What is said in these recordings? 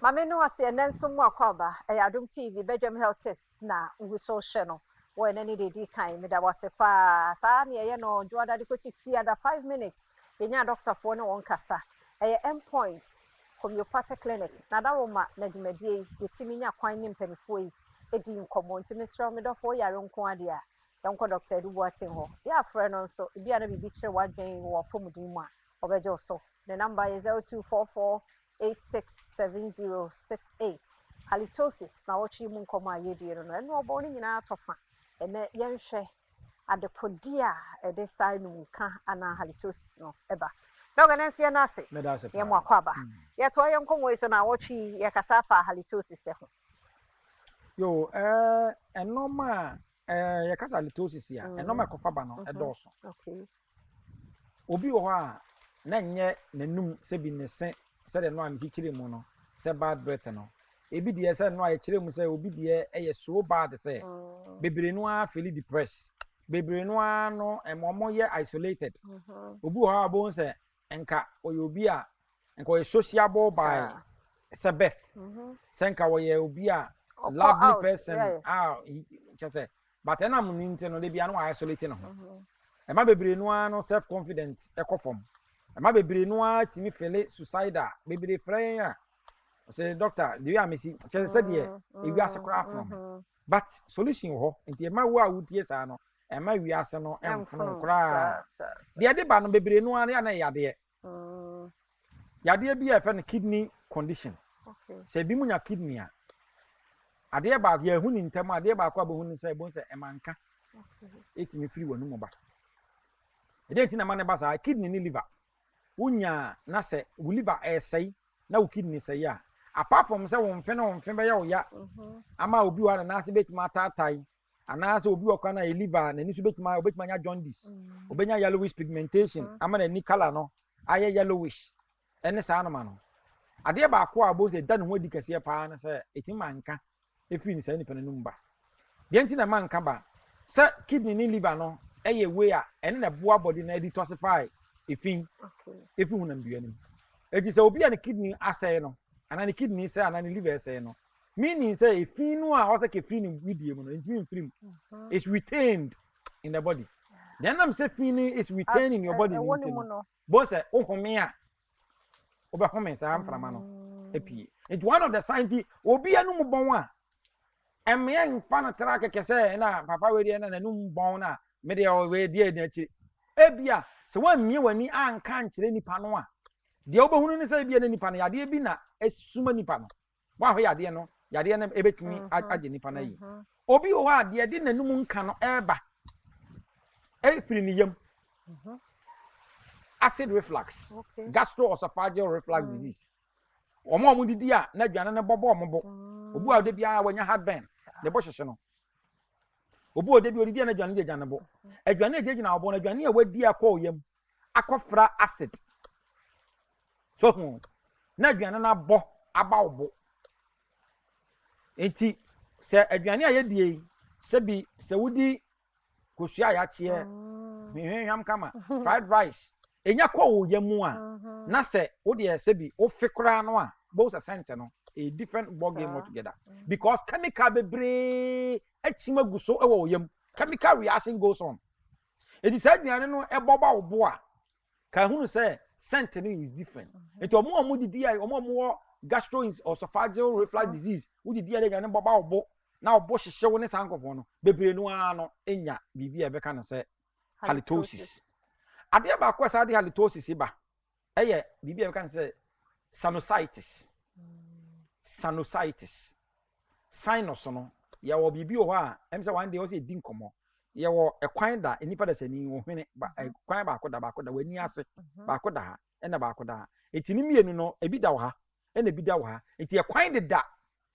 Mama no ase enen so mu akwaba Adom TV Badwam health tips na we so channel wo ene ni dey kan me da wase pa sa na ye no joada de kosi fia da 5 minutes yenya doctor for no won kasa endpoint homeopathic clinic na da roma na dwumadie yetimi nya kwan ni mpanifo yi edi nkomo ntimi sra me do for yare nko ade a yanko doctor du boatin ho ya frɛ no so bia na bibi kire wadwen wo pomudin mu a obeje so the number is 0244867068 halitosis na wochi mu nkomo ayedie no eno obo ni nyina atofa ene yenhwe adepodia ede sai no ka ana halitosis no eba doganensi ya nase ye mu akwaba ye to ye nkomo iso na wochi ye kasafa halitosis ho yo enoma ye kasa halitosis ya enoma kofa ba no edoso okay obi wo ha na nye nanum se bi ne se de no am si kire mu no se bad breath no ebi de se no aye kire mu se obi de eye so bad se bebre no a feel depressed bebre no a no emomo ye isolated obi wo ha bo se enka oyobi a enka oye sociable by sabeth senka oye obi a lovely person just but enam ni nte no de bia no isolated no ema bebre no a no self confident ekofom ema bebre no a timi feel suicidal bebre frɛ ya say doctor do you am see just said here e ase kra from but solution ho nti ema wo a wutie sa no ema wi ase no emfo kra de ade ba no bebre no a na yade yade bi e fa no kidney condition okay say bi munya kidney a ade ba ya hu ni ntam ade ba kwa bo hu ni say bo say emanka okay etimi free wonu mo ba ede ti na ma ne ba sa kidney ni liver unya na say wo liver say na wo kidney say ya apart from say won fe be ya wo ya ama obi wa na say betima tatai ana say obi wa kwa na liver na ni so betima nya jaundice obenya yellowish pigmentation ama na ni color no aye yellowish ene sa no ma no ade ba ko abo say dan ho di kase pa na say etima nka efi ni say ni pananum ba de nti na manka ba say kidney ni liver no eye we a ene na boa body na detoxify efin efi hu na mbianim eti say obi a ne kidney asay no ana ne kidney say ana ne liver say no meaning say efin no a o say ke free ni widie mu no ntimi mfiri is retained in the body then am say fin is retained in your body no bo say ohome a oba home say amframa no epi it's one of the scientists obi anu mu bon a emye nfa na tra keke say na papa we dey na nanu bon na me dey we dey na chi ebia se wan mie wani anka nkire nipa no a de obehunu ni say bia na nipa no yade bi na esuma nipa no wa ho yade no ebetumi age nipa na yi obi o ha de de nanum nka no eba efiri ni yam acid reflux gastroesophageal reflux disease omo didi a na dwane ne bobo omobo obu a de bia wanya heartburn de bo hyehye no obu o de bi odidi na dwane de dwane bo adwane ejeje na obo na dwane e wadi akọ yam akọfra acid so na dwane na bo aba obo enti se adwane a yedie se bi se wudi kosua ya chie hwehwam kama fried rice enya kwa wo yamu a na se wo de se bi wo fikra no a both a scent no a different ball game altogether because chemical bebre achima guso e wo yam chemical reaction goes on it is said aduane no e boba wo bo a ka hunu se scent no is different enti omo didi a omo gastroesophageal reflux disease wo didi a aduane boba wo bo na obo hyehye wo ne sankofo no bebre no a no enya bibia be ka no se halitosis ade ba kwa sa de halitosis ba eye bibia be ka no se sinusitis sinus no ya wo bibi o ha em se one day o se di nkomo ya wo ekwan da enipa da sani wo hwene ba ekwan ba akoda wani ase ba akoda ha ena ba akoda etini mienu no ebi da wo ha ena ebi da wo ha eti ekwan de da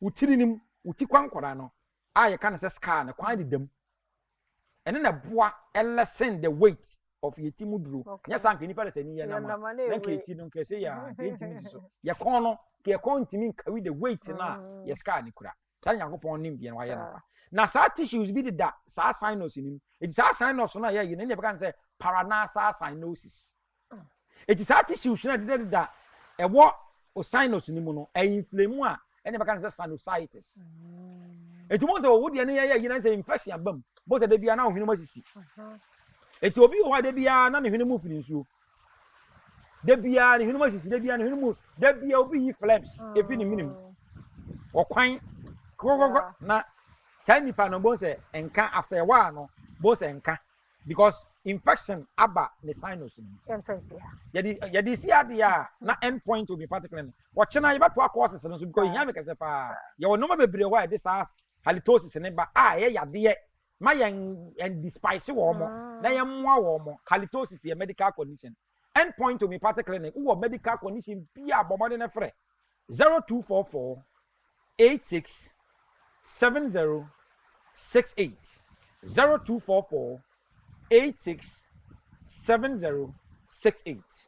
utirinim uti kwankora no aye kan se scar na kwan de dam ene na boa lessen the weight of yetimu duro nya sanka enipa da sani ya na ma na ke eti no nke se ya entimi so ya kon no ke kon ntimi carry the weight na ya scar ni kura sa yakopon nim bia wa ya na sa tissues bi da sa sinus ni eti sa sinus na ya yi na be kan se paranasal cyanosis eti sa tissues na da ewo o sinus ni mu no inflame a ene baka say sinusitis etumo say wo de ne ye na say infection abam bo say da bia na ohwene masisi etu obi wo da bia na ne hwene mu firi nsuo da bia ne hwene masisi da bia ne hwene mu da bia obi yi flames efi ne minim okwan na say nipa no bo say enka after a while no bo say enka because infection aba the sinus ya di see adia na end point will be particularly what chena you to causes no because you make say pa ya wo no ma bebre why this as halitosis ne ba ye yade ma yan and despise wo mo na ye mmoa wo mo halitosis ye medical condition end point will be particularly wo medical condition bia bomode na frɛ 0244 86 70 68 0244 86 70 68.